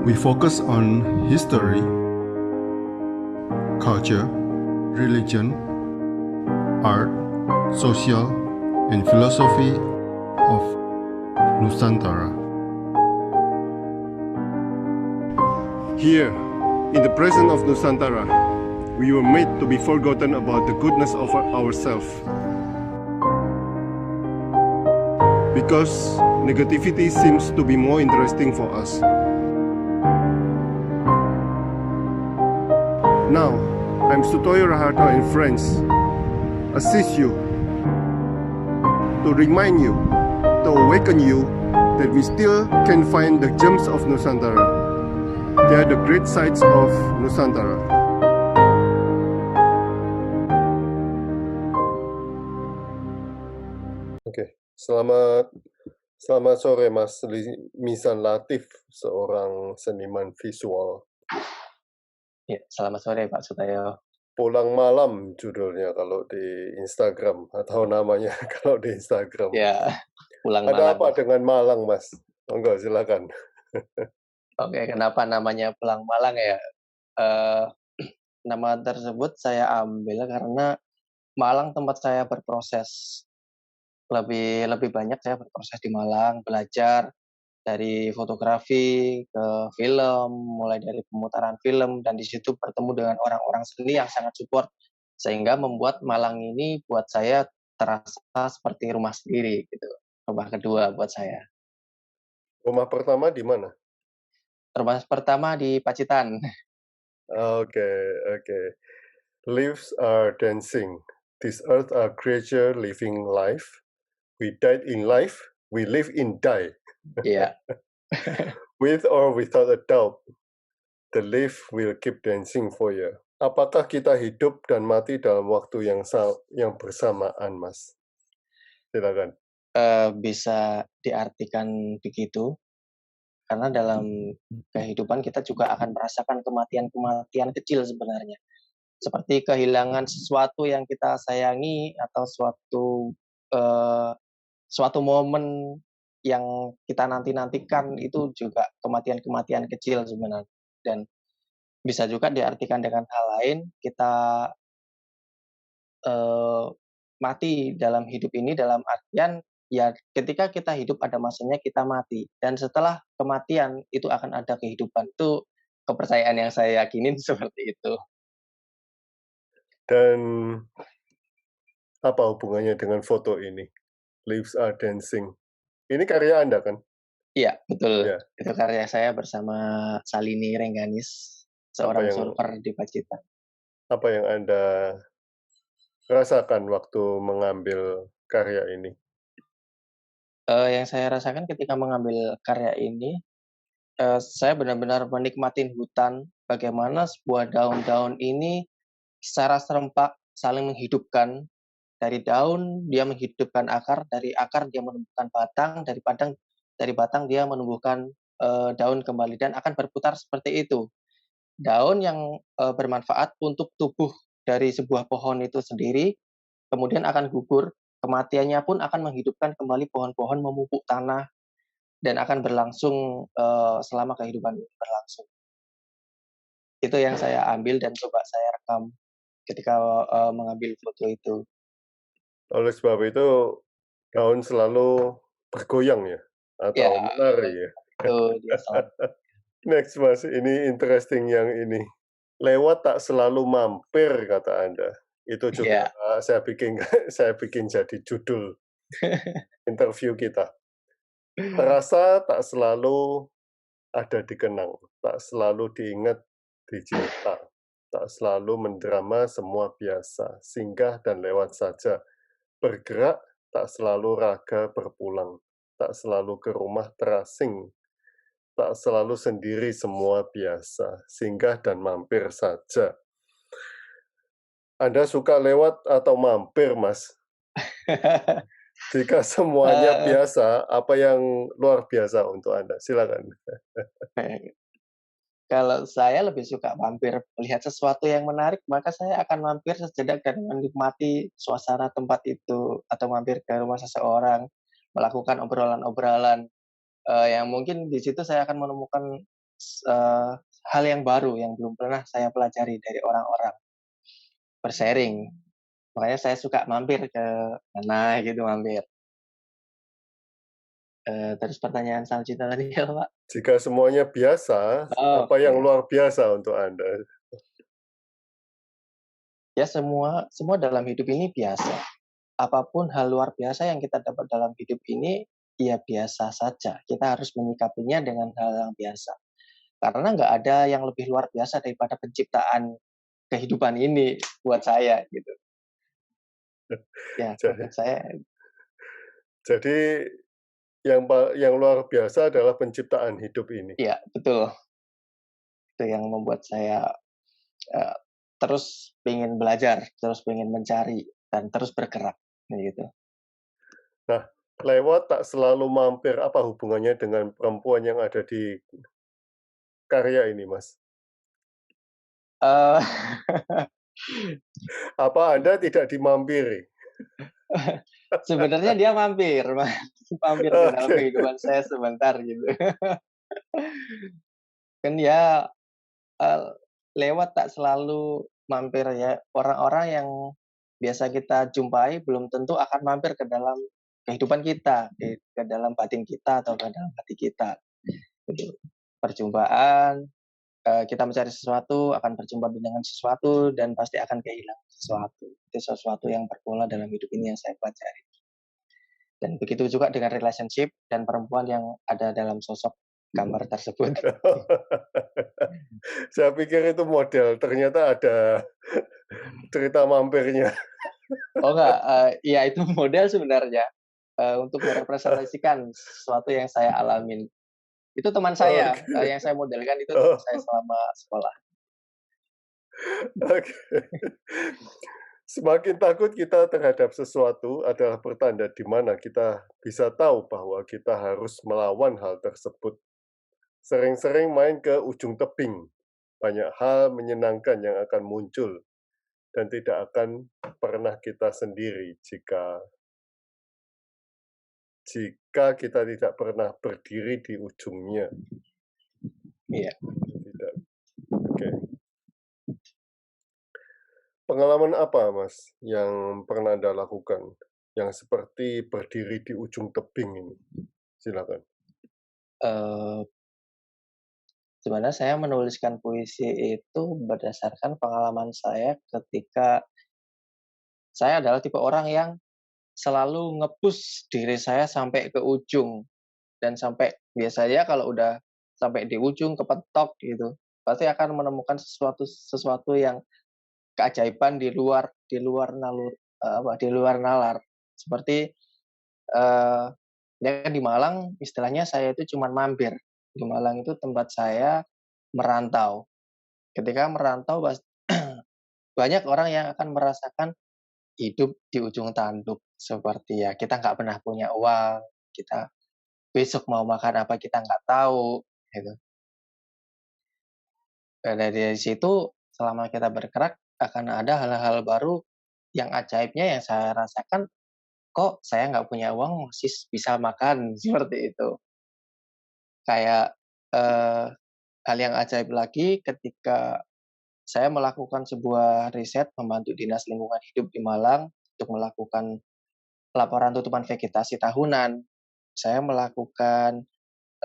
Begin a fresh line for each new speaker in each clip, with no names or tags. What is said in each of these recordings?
We focus on history, culture, religion, art, social, and philosophy of Nusantara.
Here, in the presence of Nusantara, we were made to be forgotten about the goodness of ourselves. Because negativity seems to be more interesting for us. Now, I'm Sutoyo Raharto and friends, assist you, to remind you, to awaken you that we still can find the gems of Nusantara. They are the great sights of Nusantara.
Oke, selamat sore Mas Misan Latif, seorang seniman visual.
Ya, selamat sore Pak Sutoyo.
Pulang malam judulnya kalau di Instagram, atau namanya kalau di Instagram.
Ya, pulang
Ada
malam.
apa dengan Malang, Mas? Enggak, silakan.
Oke, kenapa namanya pulang Malang ya? Nama tersebut saya ambil karena Malang tempat saya berproses. Lebih banyak saya berproses di Malang, belajar dari fotografi ke film, mulai dari pemutaran film, dan di situ bertemu dengan orang-orang seni yang sangat support, sehingga membuat Malang ini buat saya terasa seperti rumah sendiri gitu. Rumah kedua buat saya.
Rumah pertama di mana?
Rumah pertama di Pacitan.
Oke. Leaves are dancing. This earth are creature living life. We died in life. We live in die.
Iya.
With or without a doubt, the leaf will keep dancing for you. Apakah kita hidup dan mati dalam waktu yang bersamaan, Mas? Silakan.
Bisa diartikan begitu, karena dalam kehidupan kita juga akan merasakan kematian-kematian kecil sebenarnya. Seperti kehilangan sesuatu yang kita sayangi atau suatu momen yang kita nanti-nantikan, itu juga kematian-kematian kecil sebenarnya. Dan bisa juga diartikan dengan hal lain, kita mati dalam hidup ini dalam artian ya ketika kita hidup ada masanya kita mati, dan setelah kematian itu akan ada kehidupan. Itu kepercayaan yang saya yakinin seperti itu.
Dan apa hubungannya dengan foto ini? Leaves are dancing. Ini karya Anda kan?
Iya, betul.
Ya.
Itu karya saya bersama Salini Rengganis, seorang surfer di Pacitan.
Apa yang Anda rasakan waktu mengambil karya ini?
Yang saya rasakan ketika mengambil karya ini, saya benar-benar menikmatin hutan, bagaimana sebuah daun-daun ini secara serempak saling menghidupkan. Dari daun dia menghidupkan akar, dari akar dia menumbuhkan batang, dari batang dia menumbuhkan daun kembali, dan akan berputar seperti itu. Daun yang bermanfaat untuk tubuh dari sebuah pohon itu sendiri, kemudian akan gugur, kematiannya pun akan menghidupkan kembali pohon-pohon, memupuk tanah, dan akan berlangsung selama kehidupan ini berlangsung. Itu yang saya ambil dan coba saya rekam ketika mengambil foto itu.
Oleh sebab itu, daun selalu bergoyang ya? Atau menari ya?
Betul, dia selalu.
Next Mas, ini interesting yang ini. Lewat tak selalu mampir, kata Anda. Itu juga saya bikin jadi judul interview kita. Terasa tak selalu ada dikenang, tak selalu diingat, dicinta, tak selalu mendrama, semua biasa, singgah dan lewat saja. Bergerak, tak selalu raga berpulang, tak selalu ke rumah terasing, tak selalu sendiri, semua biasa, singgah dan mampir saja. Anda suka lewat atau mampir, Mas? Jika semuanya biasa, apa yang luar biasa untuk Anda? Silakan.
Kalau saya lebih suka mampir, melihat sesuatu yang menarik, maka saya akan mampir sejenak dan menikmati suasana tempat itu, atau mampir ke rumah seseorang, melakukan obrolan-obrolan yang mungkin di situ saya akan menemukan hal yang baru yang belum pernah saya pelajari dari orang-orang bersharing. Makanya saya suka mampir ke mana gitu, mampir. Terus pertanyaan selanjutnya tadi apa, Pak?
Jika semuanya biasa, apa yang luar biasa untuk Anda?
Ya semua dalam hidup ini biasa. Apapun hal luar biasa yang kita dapat dalam hidup ini, ya biasa saja. Kita harus menyikapinya dengan hal yang biasa. Karena nggak ada yang lebih luar biasa daripada penciptaan kehidupan ini buat saya gitu. Ya,
Jadi,
buat saya.
Jadi yang luar biasa adalah penciptaan hidup ini.
Iya, betul. Itu yang membuat saya terus pengen belajar, terus pengen mencari, dan terus bergerak, gitu.
Nah, lewat tak selalu mampir, apa hubungannya dengan perempuan yang ada di karya ini, Mas? Apa Anda tidak dimampiri?
Sebenarnya dia mampir ke dalam kehidupan saya sebentar gitu. Kan dia lewat tak selalu mampir ya. Orang-orang yang biasa kita jumpai belum tentu akan mampir ke dalam kehidupan kita, ke dalam batin kita atau ke dalam hati kita. Gitu. Perjumpaan, kita mencari sesuatu, akan berjumpa dengan sesuatu, dan pasti akan kehilangan sesuatu. Itu sesuatu yang berpola dalam hidup ini yang saya pelajari. Dan begitu juga dengan relationship dan perempuan yang ada dalam sosok gambar tersebut.
Saya pikir itu model, ternyata ada cerita mampirnya.
Oh enggak, ya itu model sebenarnya untuk merepresentasikan sesuatu yang saya alamin. Itu teman saya yang saya modelkan itu teman saya selama sekolah.
Oke. Semakin takut kita terhadap sesuatu adalah pertanda di mana kita bisa tahu bahwa kita harus melawan hal tersebut. Sering-sering main ke ujung tebing. Banyak hal menyenangkan yang akan muncul dan tidak akan pernah kita sendiri jika kita tidak pernah berdiri di ujungnya.
Iya.
Tidak. Oke. Pengalaman apa, Mas, yang pernah Anda lakukan yang seperti berdiri di ujung tebing ini? Silakan.
Sebenarnya saya menuliskan puisi itu berdasarkan pengalaman saya ketika saya adalah tipe orang yang selalu nge-push diri saya sampai ke ujung. Dan sampai biasanya kalau udah sampai di ujung kepentok gitu, pasti akan menemukan sesuatu yang keajaiban di luar nalar. Seperti ya di Malang istilahnya saya itu cuman mampir. Di Malang itu tempat saya merantau. Ketika merantau banyak orang yang akan merasakan hidup di ujung tanduk. Seperti ya kita nggak pernah punya uang, kita besok mau makan apa kita nggak tahu, gitu. Dan dari situ selama kita bergerak akan ada hal-hal baru yang ajaibnya yang saya rasakan, kok saya nggak punya uang masih bisa makan, seperti itu. Kayak hal yang ajaib lagi ketika saya melakukan sebuah riset membantu Dinas Lingkungan Hidup di Malang untuk melakukan laporan tutupan vegetasi tahunan. Saya melakukan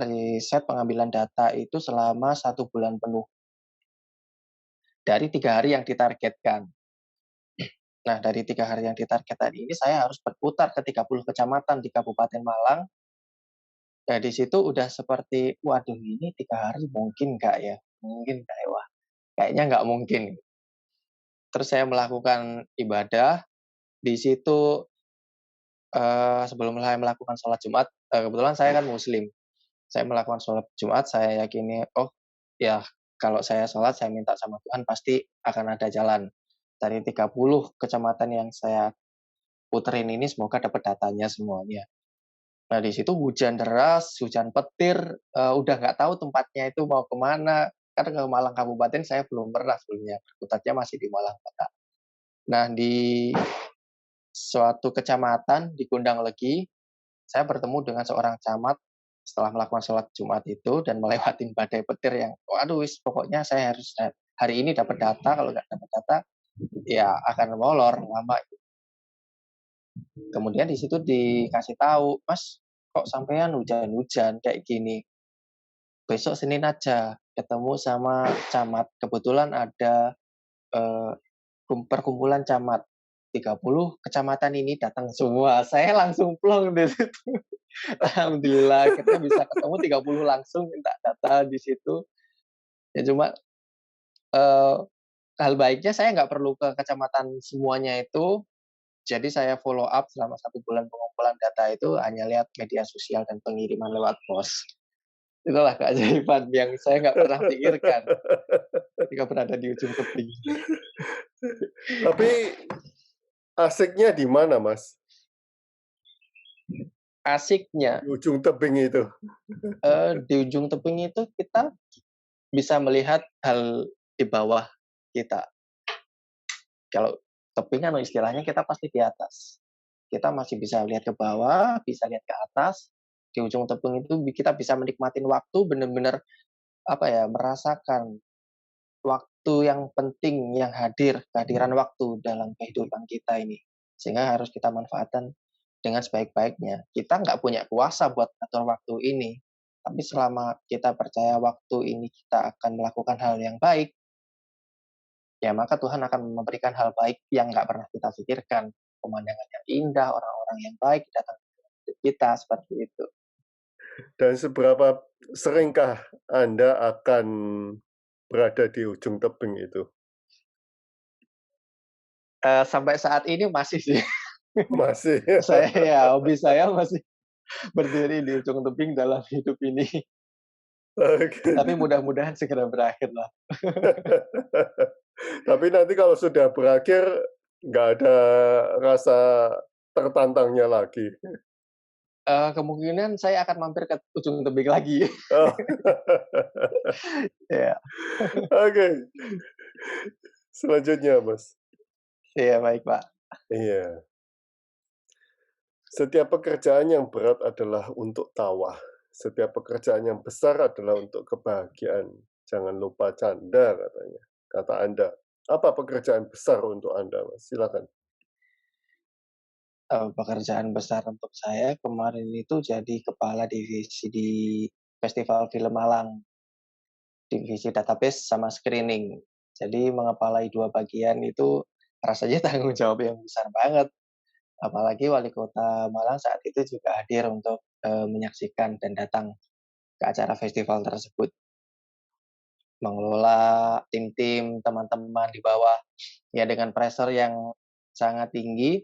riset pengambilan data itu selama 1 bulan penuh. Dari 3 hari yang ditargetkan. Nah, dari 3 hari yang ditargetkan ini saya harus berputar ke 30 kecamatan di Kabupaten Malang. Nah, di situ udah seperti, waduh ini 3 hari mungkin nggak ya? Mungkin nggak ya? Wah, kayaknya nggak mungkin. Terus saya melakukan ibadah. Di situ sebelum saya melakukan sholat Jumat, kebetulan saya kan Muslim. Saya melakukan sholat Jumat, saya yakini, oh ya kalau saya sholat, saya minta sama Tuhan pasti akan ada jalan. Dari 30 kecamatan yang saya puterin ini semoga dapat datanya semuanya. Nah di situ hujan deras, hujan petir, udah nggak tahu tempatnya itu mau kemana. Karena ke Malang Kabupaten saya belum pernah sebelumnya, berkutatnya masih di Malang Kota. Nah di suatu kecamatan di Gondang Legi, saya bertemu dengan seorang camat setelah melakukan sholat Jumat itu dan melewatin badai petir yang, waduh pokoknya saya harus hari ini dapat data, kalau nggak dapat data ya akan molor lama. Kemudian di situ dikasih tahu, Mas, kok sampean hujan-hujan kayak gini. Besok Senin aja ketemu sama camat. Kebetulan ada perkumpulan camat. 30 kecamatan ini datang semua. Saya langsung plong di situ. Alhamdulillah kita bisa ketemu 30 langsung minta data di situ. Ya cuma hal baiknya saya nggak perlu ke kecamatan semuanya itu. Jadi saya follow up selama 1 bulan pengumpulan data itu hanya lihat media sosial dan pengiriman lewat pos. Itulah keajaiban yang saya nggak pernah pikirkan ketika berada di ujung tebing.
Tapi asiknya di mana, Mas?
Asiknya
Di ujung tebing itu.
di ujung tebing itu kita bisa melihat hal di bawah kita. Kalau tebing kan istilahnya kita pasti di atas. Kita masih bisa lihat ke bawah, bisa lihat ke atas. Di ujung tebing itu kita bisa menikmatin waktu, benar-benar merasakan waktu yang penting yang hadir, kehadiran waktu dalam kehidupan kita ini. Sehingga harus kita manfaatkan dengan sebaik-baiknya. Kita nggak punya kuasa buat atur waktu ini. Tapi selama kita percaya waktu ini kita akan melakukan hal yang baik, ya maka Tuhan akan memberikan hal baik yang nggak pernah kita pikirkan. Pemandangan yang indah, orang-orang yang baik datang ke hidup kita, seperti itu.
Dan seberapa seringkah Anda akan berada di ujung tebing itu?
Sampai saat ini masih sih.
Masih.
Hobi saya masih berdiri di ujung tebing dalam hidup ini.
Okay.
Tapi mudah-mudahan segera berakhir lah.
Tapi nanti kalau sudah berakhir, nggak ada rasa tertantangnya lagi.
Kemungkinan saya akan mampir ke ujung tebing lagi.
Oh.
Ya.
Oke. Selanjutnya, Mas.
Iya, baik, Pak.
Iya. Setiap pekerjaan yang berat adalah untuk tawa. Setiap pekerjaan yang besar adalah untuk kebahagiaan. Jangan lupa canda, katanya. Kata Anda. Apa pekerjaan besar untuk Anda, Mas? Silakan.
Pekerjaan besar untuk saya kemarin itu jadi kepala divisi di Festival Film Malang. Divisi database sama screening. Jadi mengepalai 2 bagian itu rasanya tanggung jawab yang besar banget. Apalagi wali kota Malang saat itu juga hadir untuk menyaksikan dan datang ke acara festival tersebut. Mengelola tim-tim teman-teman di bawah ya dengan pressure yang sangat tinggi,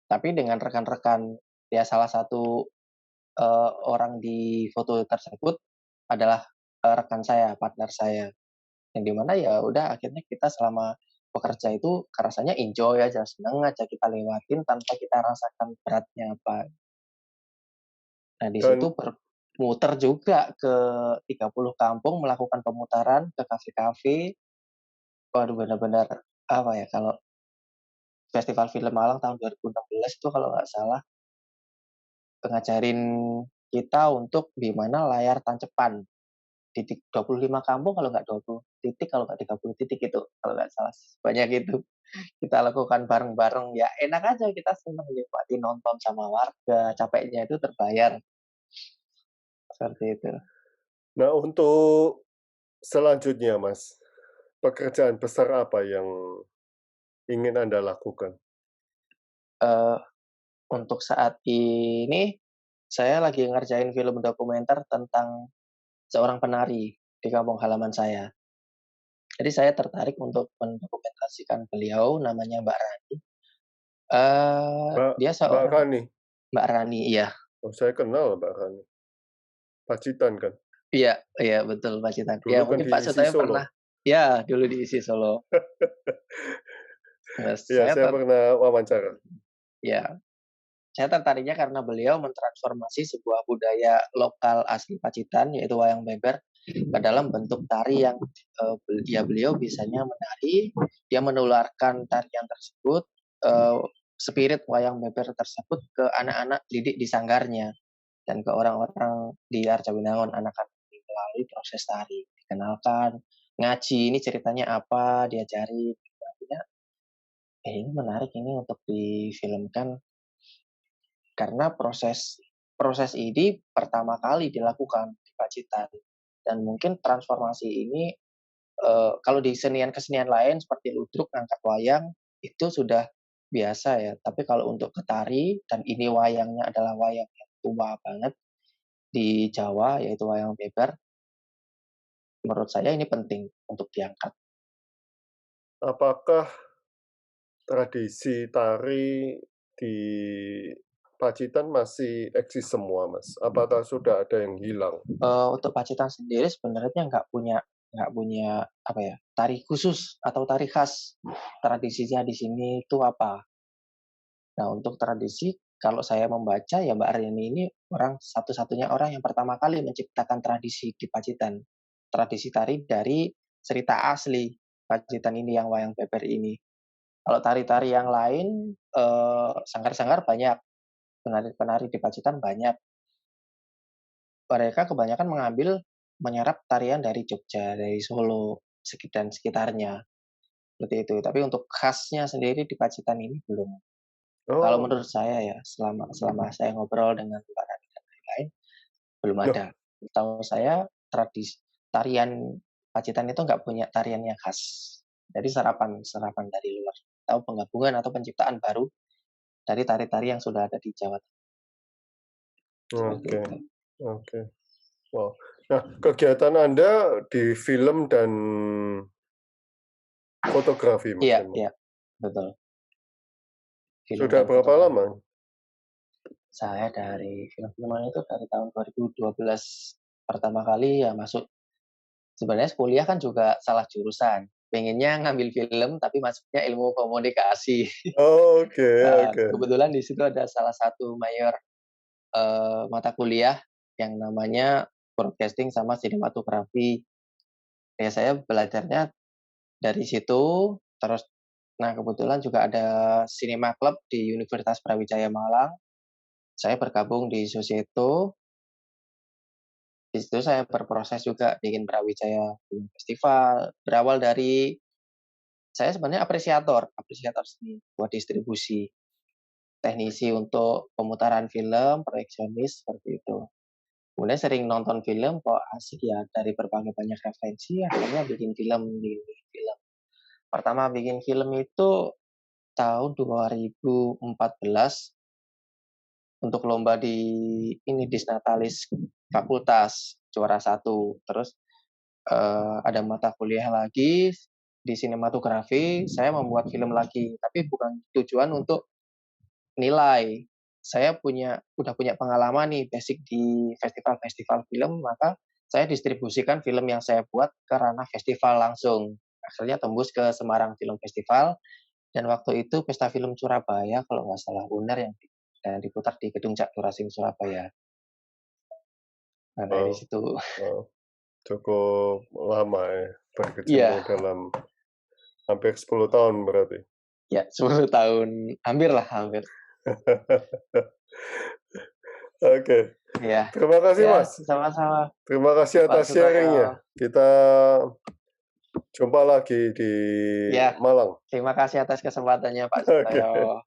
tapi dengan rekan-rekan ya salah satu orang di foto tersebut adalah rekan saya, partner saya. Yang dimana ya udah akhirnya kita selama bekerja itu rasanya enjoy aja, seneng aja kita lewatin tanpa kita rasakan beratnya apa. Nah di situ muter juga ke 30 kampung melakukan pemutaran ke kafe-kafe. Waduh benar-benar kalau Festival Film Malang tahun 2016 itu kalau nggak salah ngajarin kita untuk di mana layar tancepan di 25 kampung kalau nggak 20 titik, kalau nggak 30 titik itu kalau nggak salah banyak itu kita lakukan bareng-bareng ya enak aja kita senang nikmati nonton sama warga capeknya itu terbayar seperti itu.
Nah untuk selanjutnya Mas, pekerjaan besar apa yang ingin Anda lakukan?
Untuk saat ini saya lagi ngerjain film dokumenter tentang seorang penari di kampung halaman saya. Jadi saya tertarik untuk mendokumentasikan beliau, namanya Mbak Rani. Dia
Mbak
seorang
Rani?
Mbak Rani, iya.
Oh, saya kenal Mbak Rani. Pacitan kan?
Iya, iya betul Pacitan.
Dulu
Ya
kan
mungkin
di
Pak
ISI
Sutoyo
Solo.
pernah. Ya, dulu di ISI Solo.
Ya, saya pernah wawancara.
Ya, saya tertariknya karena beliau mentransformasi sebuah budaya lokal asli Pacitan, yaitu wayang beber, ke dalam bentuk tari yang beliau bisanya menari, dia menularkan tarian tersebut, spirit wayang beber tersebut ke anak-anak didik di sanggarnya. dan ke orang-orang di Arjawinangun, anak-anak melalui proses tari, dikenalkan, ngaji, ini ceritanya apa, diajari, artinya, ini menarik ini untuk difilmkan, karena proses ini pertama kali dilakukan di Pacitan, dan mungkin transformasi ini kalau di kesenian lain seperti ludruk, ngangkat wayang, itu sudah biasa ya. Tapi kalau untuk ke tari, dan ini wayangnya adalah wayang yang tua banget di Jawa, yaitu wayang beber, menurut saya ini penting untuk diangkat.
Apakah tradisi tari di Pacitan masih eksis semua, Mas? Apakah sudah ada yang hilang?
Untuk Pacitan sendiri sebenarnya nggak punya apa ya, tari khusus atau tari khas. Tradisinya di sini itu apa? Nah, untuk tradisi, kalau saya membaca ya Mbak Aryani ini satu-satunya orang yang pertama kali menciptakan tradisi di Pacitan. Tradisi tari dari cerita asli Pacitan ini yang wayang beber ini. Kalau tari-tari yang lain, sanggar-sanggar banyak, penari-penari di Pacitan banyak. Mereka kebanyakan menyerap tarian dari Jogja, dari Solo, dan sekitarnya. Seperti itu. Tapi untuk khasnya sendiri di Pacitan ini belum. Kalau menurut saya ya, selama saya ngobrol dengan Mbak Rani dan lain-lain, belum ada. Tahu saya tarian Pacitan itu nggak punya tarian yang khas. Jadi serapan dari luar, atau penggabungan atau penciptaan baru dari tari-tari yang sudah ada di Jawa.
Oke. Wow. Nah, kegiatan Anda di film dan fotografi, Mas?
Iya, betul.
Film sudah berapa fotografi. Lama?
Saya dari film-filman itu dari tahun 2012 pertama kali ya masuk. Sebenarnya kuliah kan juga salah jurusan. Pengennya ngambil film tapi masuknya ilmu komunikasi.
Oke.
Kebetulan di situ ada salah satu mayor mata kuliah yang namanya broadcasting sama sinematografi. Ya saya belajarnya dari situ. Terus, nah kebetulan juga ada Cinema Club di Universitas Brawijaya Malang. Saya bergabung di Sosieto. Di situ saya berproses juga bikin Brawijaya Film Festival. Berawal dari saya sebenarnya apresiator seni buat distribusi, teknisi untuk pemutaran film, proyeksionis seperti itu. Kemudian sering nonton film, kok asik ya, dari berbagai banyak referensi, akhirnya bikin film. Pertama bikin film itu tahun 2014 untuk lomba di Disnatalis Fakultas, juara 1. Terus ada mata kuliah lagi di sinematografi, saya membuat film lagi, tapi bukan tujuan untuk nilai. Saya udah punya pengalaman nih, basic di festival-festival film, maka saya distribusikan film yang saya buat ke ranah festival langsung. Akhirnya tembus ke Semarang Film Festival, dan waktu itu Pesta Film Surabaya, kalau nggak salah, UNER yang diputar di Gedung Cak Durasim Surabaya. Nah, dari situ.
Cukup lama ya, berkecimpung dalam hampir 10 tahun berarti.
Ya, 10 tahun. Hampir.
Oke.
Ya.
Terima kasih, Mas.
Sama-sama.
Terima kasih atas sharing-nya. Kita jumpa lagi di Malang.
Terima kasih atas kesempatannya, Pak Sutoyo.